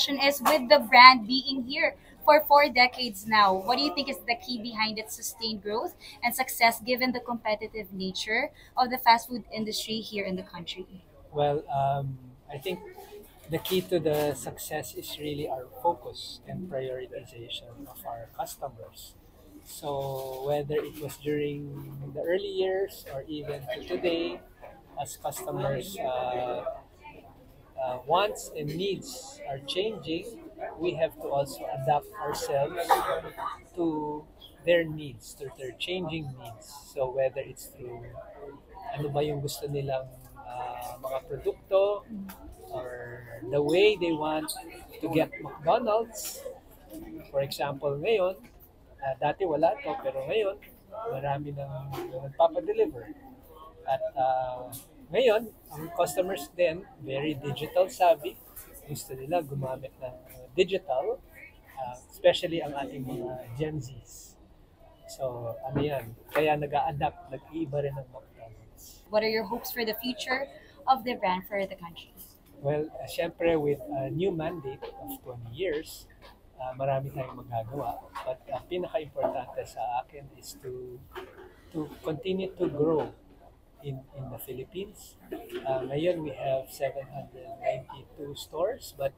question is, with the brand being here for 4 decades now, what do you think is the key behind its sustained growth and success given the competitive nature of the fast food industry here in the country? Well, I think the key to the success is really our focus and prioritization of our customers. So whether it was during the early years or even to today, as customers' wants and needs are changing, we have to also adapt ourselves to their needs, to their changing needs. So whether it's through ano ba yung gusto nilang mga produkto, or the way they want to get McDonald's. For example, ngayon, dati wala to, pero ngayon, marami nang nagpapadeliver. At ngayon, ang customers din, very digital savvy. Gusto nila gumamit ng digital, especially ang ating mga Gen Zs. So, ano yan, kaya nag-a-adapt, nag-iiba rin ang McDonald's. What are your hopes for the future of the brand for the country? Well, syempre with a new mandate of 20 years, marami tayong magagawa. But pinaka-importante sa akin is to continue to grow in the Philippines. Ngayon we have 792 stores, but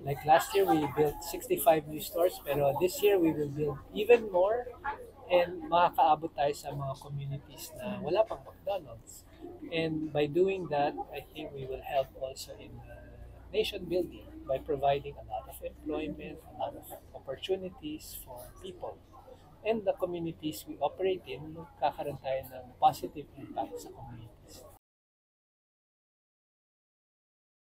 like last year we built 65 new stores, pero this year we will build even more and makakaabot tayo sa mga communities na wala pang McDonald's. And by doing that, I think we will help also in nation building by providing a lot of employment, a lot of opportunities for people. And the communities we operate in, kakaroon tayo ng positive impact sa communities.